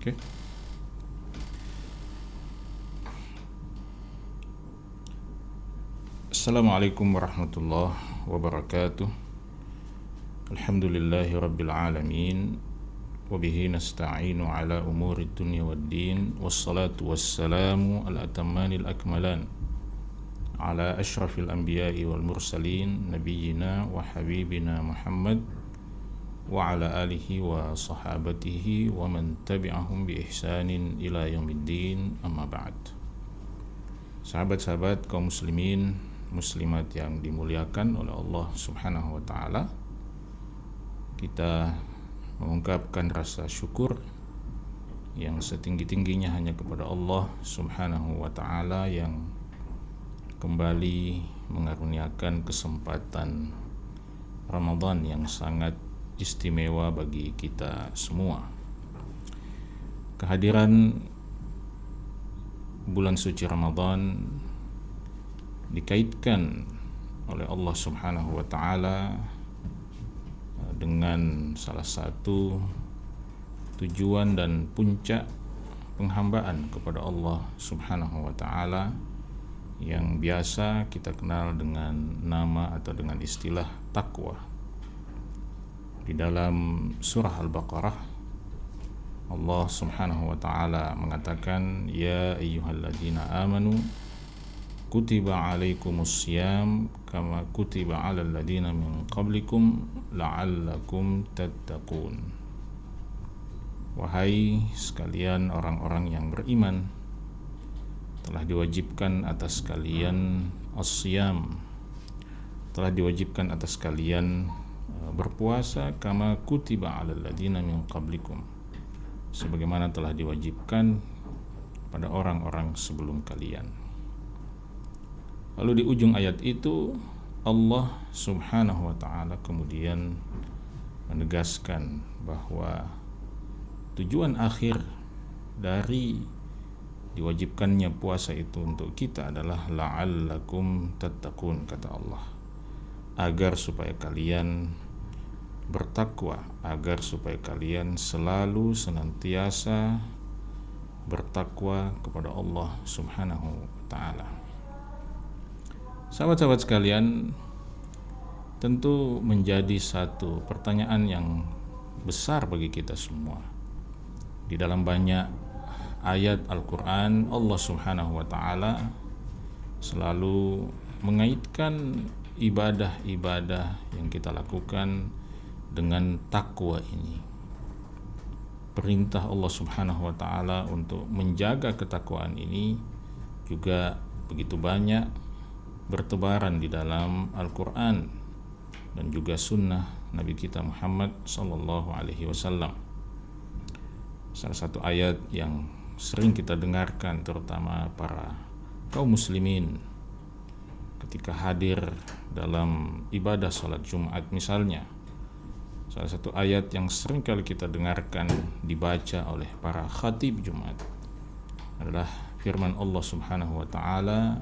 Okay. Assalamualaikum warahmatullahi wabarakatuh. Alhamdulillahi rabbil alamin. Wabihi nasta'inu ala umuri dunya waddin. Wassalatu wassalamu ala atammanil akmalan ala ashrafil anbiya'i wal mursalin nabiyyina wa habibina Muhammad wa ala alihi wa sahabatihi wa man tabi'ahum bi ihsanin ila yaumiddin, amma ba'd. Sahabat-sahabat kaum muslimin muslimat yang dimuliakan oleh Allah Subhanahu wa taala, kita mengungkapkan rasa syukur yang setinggi-tingginya hanya kepada Allah Subhanahu wa taala yang kembali mengaruniakan kesempatan Ramadan yang sangat istimewa bagi kita semua. Kehadiran bulan suci Ramadan dikaitkan oleh Allah Subhanahu wa taala dengan salah satu tujuan dan puncak penghambaan kepada Allah Subhanahu wa taala yang biasa kita kenal dengan nama atau dengan istilah takwa. Di dalam surah Al-Baqarah, Allah Subhanahu wa taala mengatakan, ya ayyuhalladzina amanu kutiba alaikumus syiyam kama kutiba alal ladzina min qablikum la'allakum tattaqun. Wahai sekalian orang-orang yang beriman, telah diwajibkan atas kalian as-syiyam, telah diwajibkan atas kalian berpuasa kama kutiba alal ladzina min qablikum, sebagaimana telah diwajibkan pada orang-orang sebelum kalian. Lalu di ujung ayat itu Allah Subhanahu wa taala kemudian menegaskan bahwa tujuan akhir dari diwajibkannya puasa itu untuk kita adalah la'allakum tattaqun, kata Allah, agar supaya kalian bertakwa, agar supaya kalian selalu senantiasa bertakwa kepada Allah Subhanahu wa taala. Sahabat-sahabat sekalian, tentu menjadi satu pertanyaan yang besar bagi kita semua. Di dalam banyak ayat Al-Quran, Allah Subhanahu wa ta'ala selalu mengaitkan ibadah-ibadah yang kita lakukan dengan takwa ini. Perintah Allah Subhanahu wa ta'ala untuk menjaga ketakwaan ini juga begitu banyak bertebaran di dalam Al-Quran dan juga sunnah Nabi kita Muhammad sallallahu alaihi wasallam. Salah satu ayat yang sering kita dengarkan terutama para kaum muslimin ketika hadir dalam ibadah salat Jumat misalnya, salah satu ayat yang sering kali kita dengarkan dibaca oleh para khatib Jumat adalah firman Allah Subhanahu wa taala,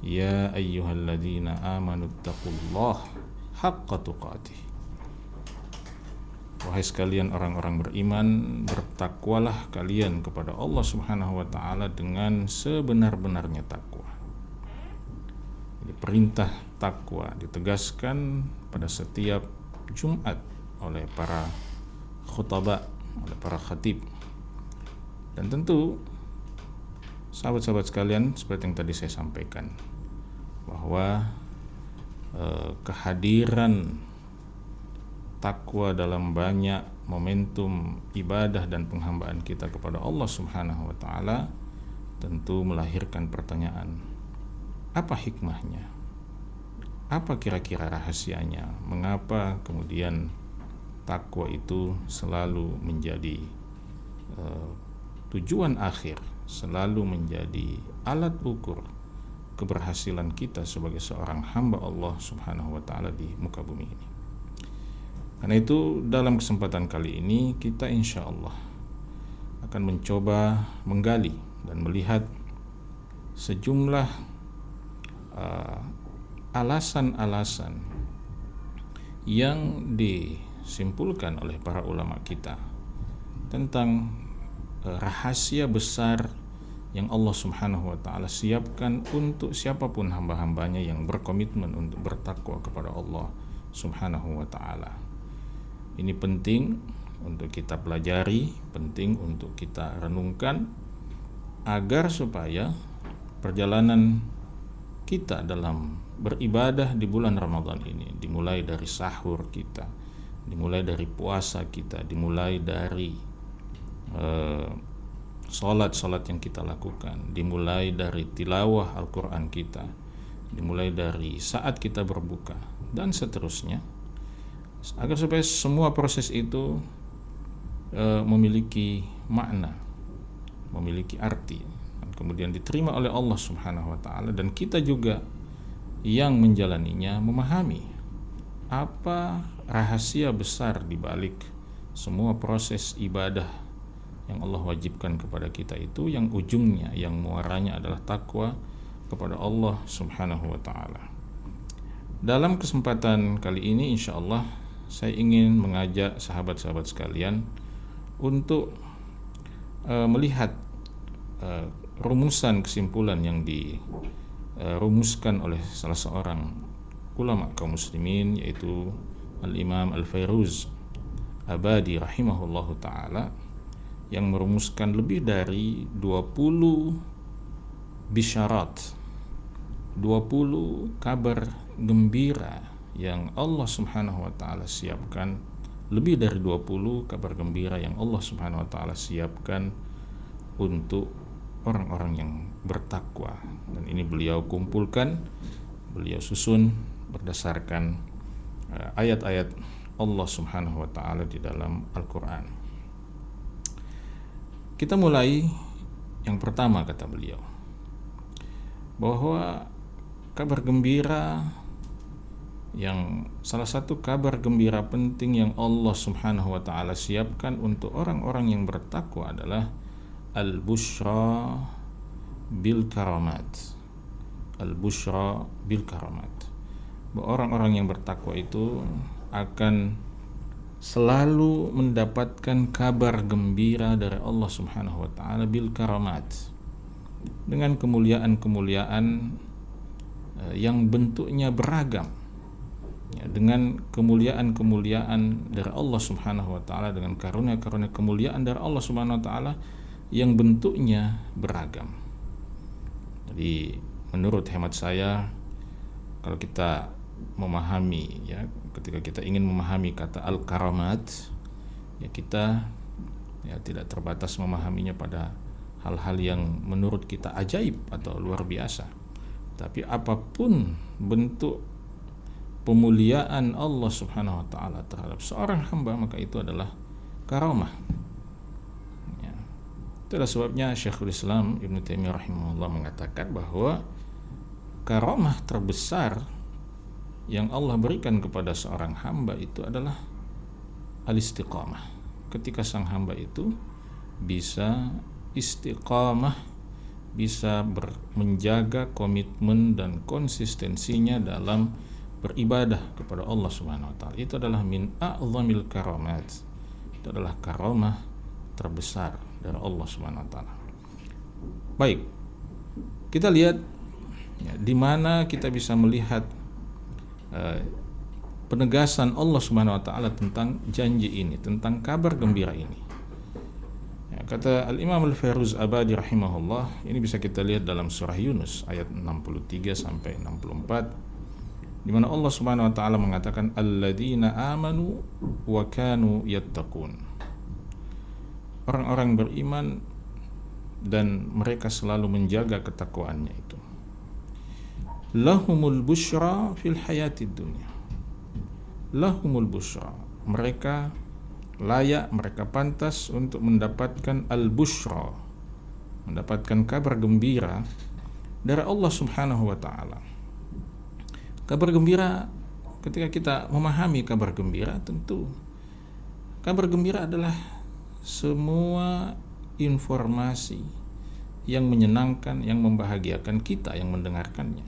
ya ayyuhalladzina amanu taqullaha haqqa tuqatih. Wahai sekalian orang-orang beriman, bertakwalah kalian kepada Allah Subhanahu wa taala dengan sebenar-benarnya takwa. Jadi perintah takwa ditegaskan pada setiap Jumat oleh para khutbah, oleh para khatib. Dan tentu sahabat-sahabat sekalian, seperti yang tadi saya sampaikan, bahwa kehadiran takwa dalam banyak momentum ibadah dan penghambaan kita kepada Allah Subhanahu wa taala tentu melahirkan pertanyaan, apa hikmahnya? Apa kira-kira rahasianya? Mengapa kemudian takwa itu selalu menjadi tujuan akhir, selalu menjadi alat ukur keberhasilan kita sebagai seorang hamba Allah Subhanahu wa taala di muka bumi ini. Karena itu dalam kesempatan kali ini kita insya Allah akan mencoba menggali dan melihat sejumlah alasan-alasan yang disimpulkan oleh para ulama kita tentang rahasia besar yang Allah Subhanahu wa taala siapkan untuk siapapun hamba-hambanya yang berkomitmen untuk bertakwa kepada Allah Subhanahu wa taala. Ini penting untuk kita pelajari, penting untuk kita renungkan agar supaya perjalanan kita dalam beribadah di bulan Ramadan ini, dimulai dari sahur kita, dimulai dari puasa kita, dimulai dari salat yang kita lakukan, dimulai dari tilawah Al-Quran kita, dimulai dari saat kita berbuka, dan seterusnya, agar supaya semua proses itu memiliki makna, memiliki arti, dan kemudian diterima oleh Allah Subhanahu wa taala, dan kita juga yang menjalaninya memahami apa rahasia besar di balik semua proses ibadah yang Allah wajibkan kepada kita itu, yang ujungnya, yang muaranya adalah takwa kepada Allah Subhanahu wa taala. Dalam kesempatan kali ini insyaallah saya ingin mengajak sahabat-sahabat sekalian untuk melihat rumusan kesimpulan yang dirumuskan oleh salah seorang ulama kaum muslimin, yaitu Al-Imam Al-Fairuz Abadi rahimahullahu taala, yang merumuskan lebih dari 20 bisyarat, 20 kabar gembira yang Allah Subhanahu wa taala siapkan, lebih dari 20 kabar gembira yang Allah Subhanahu wa taala siapkan untuk orang-orang yang bertakwa. Dan ini beliau kumpulkan, beliau susun berdasarkan ayat-ayat Allah Subhanahu wa taala di dalam Al-Qur'an. Kita mulai yang pertama, kata beliau, bahwa kabar gembira, yang salah satu kabar gembira penting yang Allah Subhanahu wa taala siapkan untuk orang-orang yang bertakwa adalah al-busyra bil karamat. Al-busyra bil karamat. Bahwa orang-orang yang bertakwa itu akan selalu mendapatkan kabar gembira dari Allah Subhanahu wa taala bil karamat, dengan kemuliaan-kemuliaan yang bentuknya beragam, ya, dengan kemuliaan-kemuliaan dari Allah Subhanahu wa taala, dengan karunia-karunia kemuliaan dari Allah Subhanahu wa taala yang bentuknya beragam. Jadi menurut hemat saya, kalau kita memahami, ya, ketika kita ingin memahami kata al-karamat, ya kita tidak terbatas memahaminya pada hal-hal yang menurut kita ajaib atau luar biasa, tapi apapun bentuk pemuliaan Allah Subhanahu wa taala terhadap seorang hamba, maka itu adalah karamah. Ya. Itulah sebabnya Syekhul Islam Ibnu Taimiyah rahimahullah mengatakan bahwa karamah terbesar yang Allah berikan kepada seorang hamba itu adalah al-istiqamah. Ketika sang hamba itu bisa istiqamah, bisa menjaga komitmen dan konsistensinya dalam beribadah kepada Allah Subhanahu wa taala, itu adalah min a'zamil karamat. Itu adalah karamah terbesar dari Allah Subhanahu wa taala. Baik, kita lihat, ya, di mana kita bisa melihat penegasan Allah Subhanahu wa taala tentang janji ini, tentang kabar gembira ini. Ya, kata Al-Imam Al-Fairuz Abadi rahimahullah, ini bisa kita lihat dalam surah Yunus ayat 63 sampai 64, di mana Allah Subhanahu wa taala mengatakan alladzina amanu wa kanu yattaqun. Orang-orang beriman dan mereka selalu menjaga ketakwaannya itu. Lahumul busyra fil hayatid dunya. Lahumul busyra. Mereka layak, mereka pantas untuk mendapatkan al-busyra, mendapatkan kabar gembira dari Allah Subhanahu wa taala. Kabar gembira, ketika kita memahami kabar gembira, tentu kabar gembira adalah semua informasi yang menyenangkan, yang membahagiakan kita yang mendengarkannya.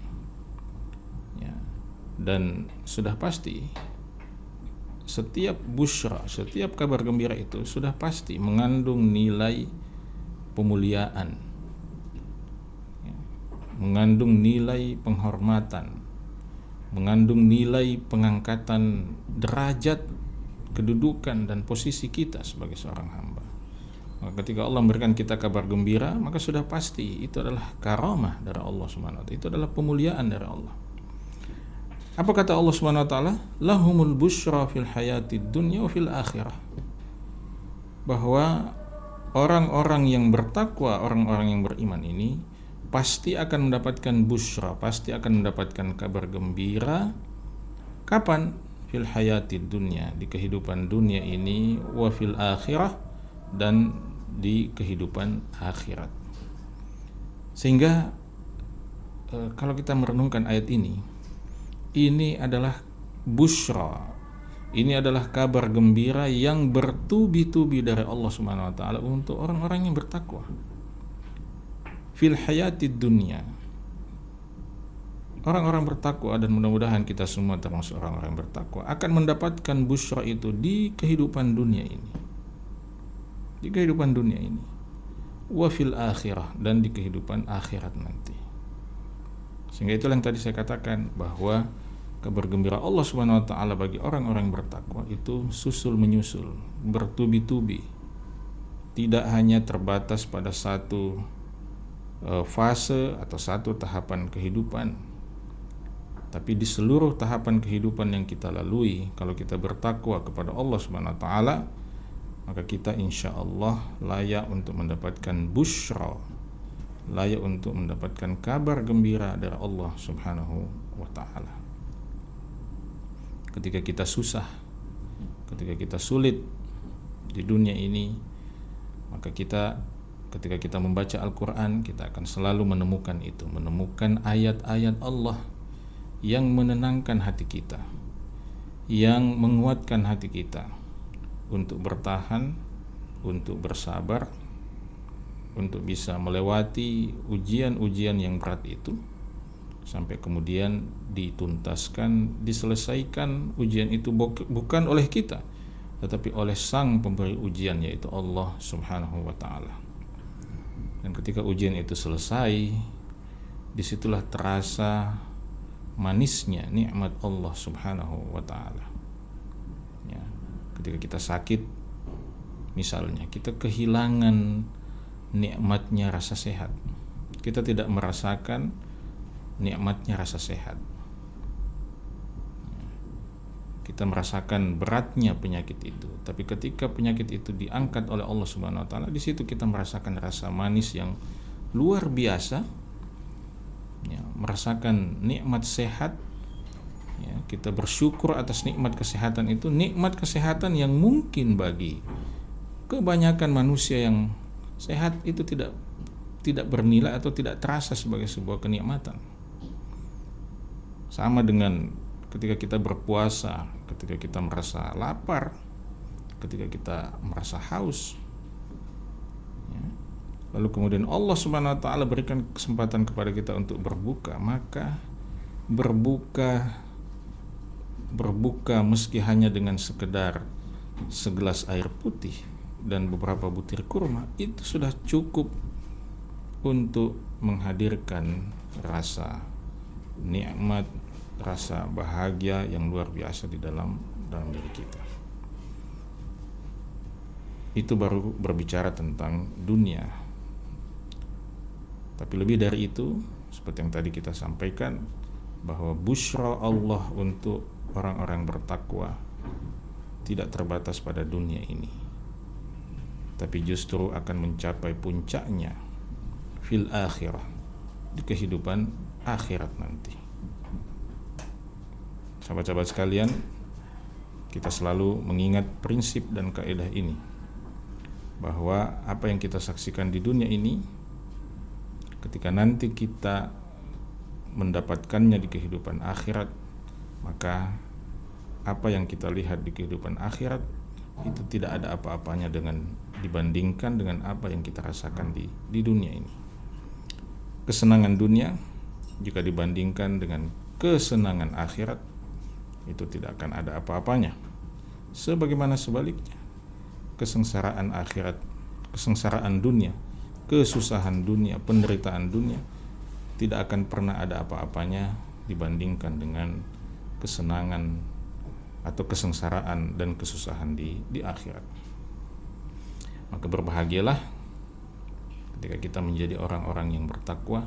Ya. Dan sudah pasti setiap busyra, setiap kabar gembira itu sudah pasti mengandung nilai pemuliaan, ya, mengandung nilai penghormatan, mengandung nilai pengangkatan derajat, kedudukan dan posisi kita sebagai seorang hamba. Maka ketika Allah memberikan kita kabar gembira, maka sudah pasti itu adalah karamah dari Allah Subhanahu wa taala, itu adalah pemuliaan dari Allah. Apa kata Allah Subhanahu wa taala? Lahumul busyra fil hayatid dunya wa fil akhirah. Bahwa orang-orang yang bertakwa, orang-orang yang beriman ini pasti akan mendapatkan busyra, pasti akan mendapatkan kabar gembira. Kapan? Fil hayatid dunya, di kehidupan dunia ini, wa fil akhirah, dan di kehidupan akhirat. Sehingga kalau kita merenungkan ayat ini adalah busyra, ini adalah kabar gembira yang bertubi-tubi dari Allah Subhanahu wa taala untuk orang-orang yang bertakwa. Fil hayatid dunya, orang-orang bertakwa, dan mudah-mudahan kita semua termasuk orang-orang bertakwa, akan mendapatkan busyra itu di kehidupan dunia ini, di kehidupan dunia ini, wa fil akhirah, dan di kehidupan akhirat nanti. Sehingga itulah yang tadi saya katakan, bahwa kabar gembira Allah Subhanahu wa taala bagi orang-orang bertakwa itu susul menyusul, bertubi-tubi, tidak hanya terbatas pada satu fase atau satu tahapan kehidupan, tapi di seluruh tahapan kehidupan yang kita lalui. Kalau kita bertakwa kepada Allah Subhanahu wa taala, maka kita insya Allah layak untuk mendapatkan busyra, layak untuk mendapatkan kabar gembira dari Allah Subhanahu wa taala. Ketika kita susah, ketika kita sulit di dunia ini, maka ketika kita membaca Al-Quran, kita akan selalu menemukan itu, menemukan ayat-ayat Allah yang menenangkan hati kita, yang menguatkan hati kita untuk bertahan, untuk bersabar, untuk bisa melewati ujian-ujian yang berat itu, sampai kemudian dituntaskan, diselesaikan ujian itu bukan oleh kita, tetapi oleh sang pemberi ujian, yaitu Allah Subhanahu wa ta'ala. Dan ketika ujian itu selesai, disitulah terasa manisnya nikmat Allah Subhanahu wa ta'ala. Ya, ketika kita sakit, misalnya kita kehilangan nikmatnya rasa sehat, kita tidak merasakan nikmatnya rasa sehat, kita merasakan beratnya penyakit itu. Tapi ketika penyakit itu diangkat oleh Allah Subhanahu wa taala, di situ kita merasakan rasa manis yang luar biasa, ya, merasakan nikmat sehat, ya, kita bersyukur atas nikmat kesehatan itu, nikmat kesehatan yang mungkin bagi kebanyakan manusia yang sehat itu tidak bernilai atau tidak terasa sebagai sebuah kenikmatan. Sama dengan ketika kita berpuasa, ketika kita merasa lapar, ketika kita merasa haus, ya, lalu kemudian Allah Subhanahu wa taala berikan kesempatan kepada kita untuk berbuka, maka berbuka meski hanya dengan sekedar segelas air putih dan beberapa butir kurma, itu sudah cukup untuk menghadirkan rasa nikmat, rasa bahagia yang luar biasa di dalam diri kita. Itu baru berbicara tentang dunia. Tapi lebih dari itu, seperti yang tadi kita sampaikan, bahwa busyra Allah untuk orang-orang bertakwa tidak terbatas pada dunia ini, tapi justru akan mencapai puncaknya fil akhirah, di kehidupan akhirat nanti. Sahabat-sahabat sekalian, kita selalu mengingat prinsip dan kaidah ini, bahwa apa yang kita saksikan di dunia ini, ketika nanti kita mendapatkannya di kehidupan akhirat, maka apa yang kita lihat di kehidupan akhirat itu tidak ada apa-apanya dibandingkan dengan apa yang kita rasakan di dunia ini. Kesenangan dunia jika dibandingkan dengan kesenangan akhirat itu tidak akan ada apa-apanya. Sebagaimana sebaliknya, kesengsaraan akhirat, kesengsaraan dunia, kesusahan dunia, penderitaan dunia tidak akan pernah ada apa-apanya dibandingkan dengan kesenangan atau kesengsaraan dan kesusahan di akhirat. Maka berbahagialah ketika kita menjadi orang-orang yang bertakwa,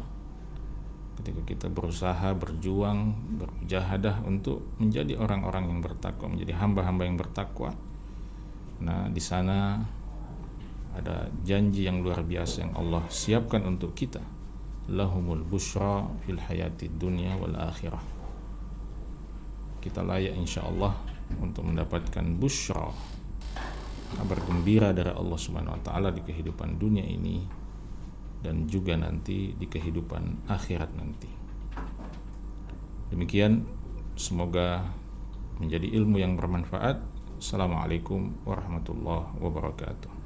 ketika kita berusaha, berjuang, bermujahadah untuk menjadi orang-orang yang bertakwa, menjadi hamba-hamba yang bertakwa. Nah, di sana ada janji yang luar biasa yang Allah siapkan untuk kita. Lahumul busyra fil hayati dunya wal akhirah. Kita layak insyaallah untuk mendapatkan busyra, kabar gembira dari Allah Subhanahu wa taala di kehidupan dunia ini dan juga nanti di kehidupan akhirat nanti. Demikian, semoga menjadi ilmu yang bermanfaat. Assalamualaikum warahmatullahi wabarakatuh.